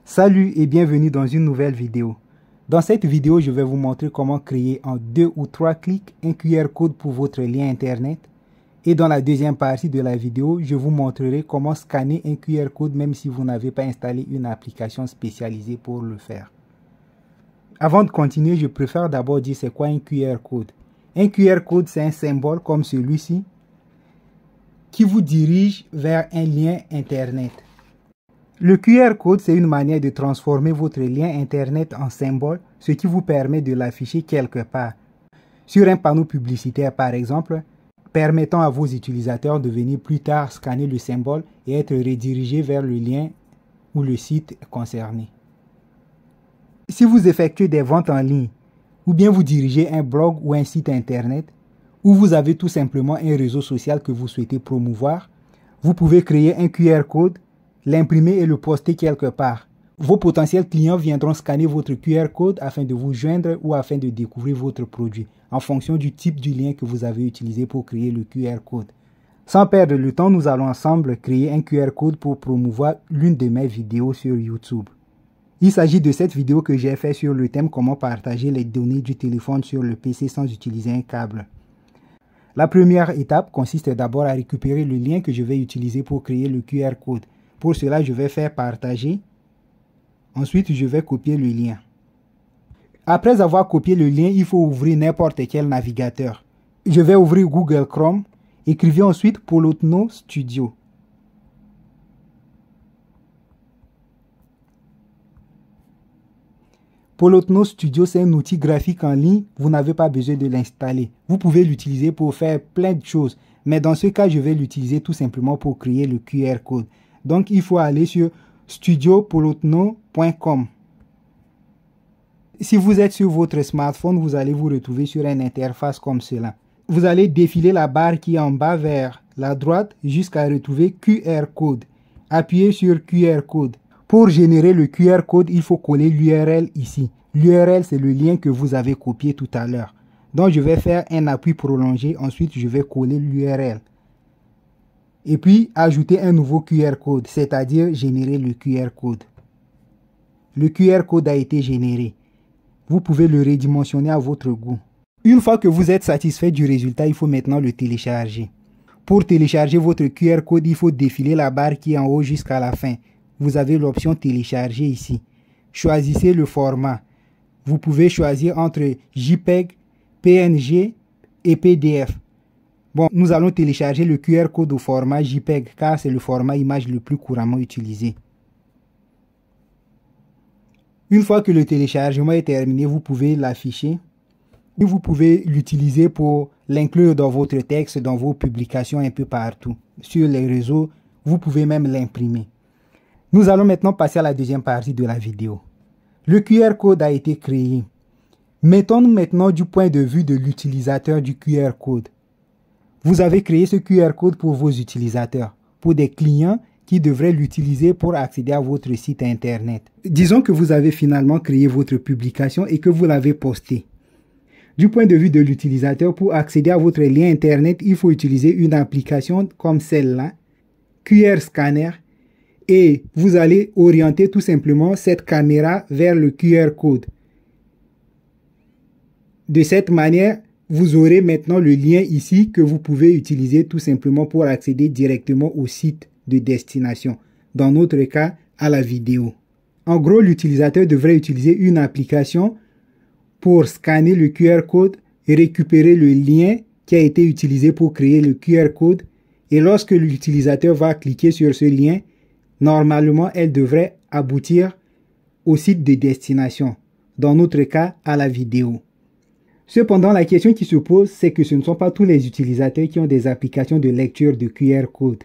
Salut et bienvenue dans une nouvelle vidéo. Dans cette vidéo, je vais vous montrer comment créer en 2 ou 3 clics un QR code pour votre lien internet. Et dans la deuxième partie de la vidéo, je vous montrerai comment scanner un QR code même si vous n'avez pas installé une application spécialisée pour le faire. Avant de continuer, je préfère d'abord dire c'est quoi un QR code. Un QR code, c'est un symbole comme celui-ci qui vous dirige vers un lien internet. Le QR code, c'est une manière de transformer votre lien internet en symbole, ce qui vous permet de l'afficher quelque part. Sur un panneau publicitaire par exemple, permettant à vos utilisateurs de venir plus tard scanner le symbole et être redirigés vers le lien ou le site concerné. Si vous effectuez des ventes en ligne, ou bien vous dirigez un blog ou un site internet, ou vous avez tout simplement un réseau social que vous souhaitez promouvoir, vous pouvez créer un QR code, l'imprimer et le poster quelque part. Vos potentiels clients viendront scanner votre QR code afin de vous joindre ou afin de découvrir votre produit en fonction du type du lien que vous avez utilisé pour créer le QR code. Sans perdre le temps, nous allons ensemble créer un QR code pour promouvoir l'une de mes vidéos sur YouTube. Il s'agit de cette vidéo que j'ai faite sur le thème comment partager les données du téléphone sur le PC sans utiliser un câble. La première étape consiste d'abord à récupérer le lien que je vais utiliser pour créer le QR code. Pour cela, je vais faire partager. Ensuite, je vais copier le lien. Après avoir copié le lien, il faut ouvrir n'importe quel navigateur. Je vais ouvrir Google Chrome. Écrivez ensuite Polotno Studio. Polotno Studio, c'est un outil graphique en ligne. Vous n'avez pas besoin de l'installer. Vous pouvez l'utiliser pour faire plein de choses. Mais dans ce cas, je vais l'utiliser tout simplement pour créer le QR code. Donc, il faut aller sur studiopolotno.com. Si vous êtes sur votre smartphone, vous allez vous retrouver sur une interface comme cela. Vous allez défiler la barre qui est en bas vers la droite jusqu'à retrouver QR code. Appuyez sur QR code. Pour générer le QR code, il faut coller l'URL ici. L'URL, c'est le lien que vous avez copié tout à l'heure. Donc, je vais faire un appui prolongé. Ensuite, je vais coller l'URL. Et puis, ajouter un nouveau QR code, c'est-à-dire générer le QR code. Le QR code a été généré. Vous pouvez le redimensionner à votre goût. Une fois que vous êtes satisfait du résultat, il faut maintenant le télécharger. Pour télécharger votre QR code, il faut défiler la barre qui est en haut jusqu'à la fin. Vous avez l'option télécharger ici. Choisissez le format. Vous pouvez choisir entre JPEG, PNG et PDF. Bon, nous allons télécharger le QR code au format JPEG car c'est le format image le plus couramment utilisé. Une fois que le téléchargement est terminé, vous pouvez l'afficher. Et vous pouvez l'utiliser pour l'inclure dans votre texte, dans vos publications un peu partout. Sur les réseaux, vous pouvez même l'imprimer. Nous allons maintenant passer à la deuxième partie de la vidéo. Le QR code a été créé. Mettons-nous maintenant du point de vue de l'utilisateur du QR code. Vous avez créé ce QR code pour vos utilisateurs, pour des clients qui devraient l'utiliser pour accéder à votre site internet. Disons que vous avez finalement créé votre publication et que vous l'avez postée. Du point de vue de l'utilisateur, pour accéder à votre lien internet, il faut utiliser une application comme celle-là, QR Scanner, et vous allez orienter tout simplement cette caméra vers le QR code. De cette manière, vous aurez maintenant le lien ici que vous pouvez utiliser tout simplement pour accéder directement au site de destination. Dans notre cas, à la vidéo. En gros, l'utilisateur devrait utiliser une application pour scanner le QR code et récupérer le lien qui a été utilisé pour créer le QR code. Et lorsque l'utilisateur va cliquer sur ce lien, normalement, elle devrait aboutir au site de destination. Dans notre cas, à la vidéo. Cependant, la question qui se pose, c'est que ce ne sont pas tous les utilisateurs qui ont des applications de lecture de QR code.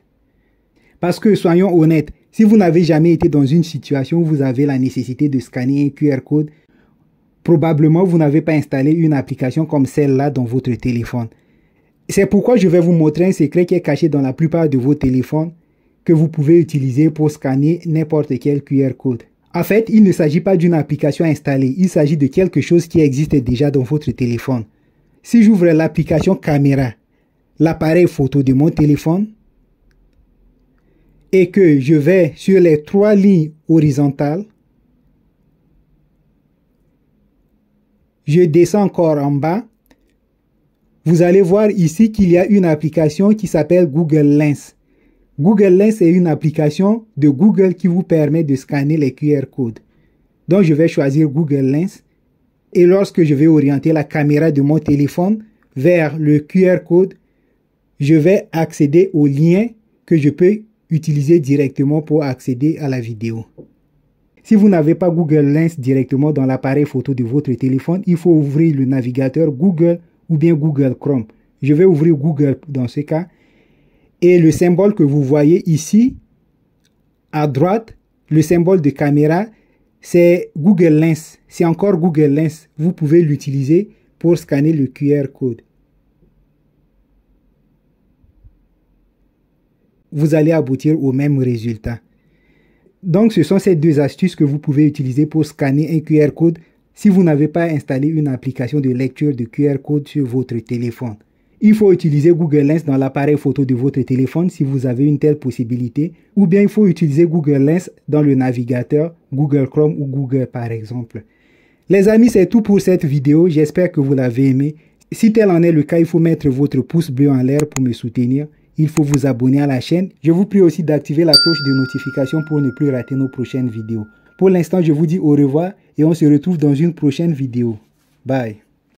Parce que, soyons honnêtes, si vous n'avez jamais été dans une situation où vous avez la nécessité de scanner un QR code, probablement vous n'avez pas installé une application comme celle-là dans votre téléphone. C'est pourquoi je vais vous montrer un secret qui est caché dans la plupart de vos téléphones que vous pouvez utiliser pour scanner n'importe quel QR code. En fait, il ne s'agit pas d'une application installée, il s'agit de quelque chose qui existe déjà dans votre téléphone. Si j'ouvre l'application caméra, l'appareil photo de mon téléphone, et que je vais sur les 3 lignes horizontales, Je descends encore en bas. Vous allez voir ici qu'il y a une application qui s'appelle Google Lens. Google Lens est une application de Google qui vous permet de scanner les QR codes. Donc, je vais choisir Google Lens. Et lorsque je vais orienter la caméra de mon téléphone vers le QR code, je vais accéder au lien que je peux utiliser directement pour accéder à la vidéo. Si vous n'avez pas Google Lens directement dans l'appareil photo de votre téléphone, il faut ouvrir le navigateur Google ou bien Google Chrome. Je vais ouvrir Google dans ce cas. Et le symbole que vous voyez ici, à droite, le symbole de caméra, c'est Google Lens. C'est encore Google Lens. Vous pouvez l'utiliser pour scanner le QR code. Vous allez aboutir au même résultat. Donc, ce sont ces deux astuces que vous pouvez utiliser pour scanner un QR code si vous n'avez pas installé une application de lecture de QR code sur votre téléphone. Il faut utiliser Google Lens dans l'appareil photo de votre téléphone si vous avez une telle possibilité, ou bien il faut utiliser Google Lens dans le navigateur Google Chrome ou Google par exemple. Les amis, c'est tout pour cette vidéo. J'espère que vous l'avez aimé. Si tel en est le cas, il faut mettre votre pouce bleu en l'air pour me soutenir. Il faut vous abonner à la chaîne. Je vous prie aussi d'activer la cloche de notification pour ne plus rater nos prochaines vidéos. Pour l'instant, je vous dis au revoir et on se retrouve dans une prochaine vidéo. Bye.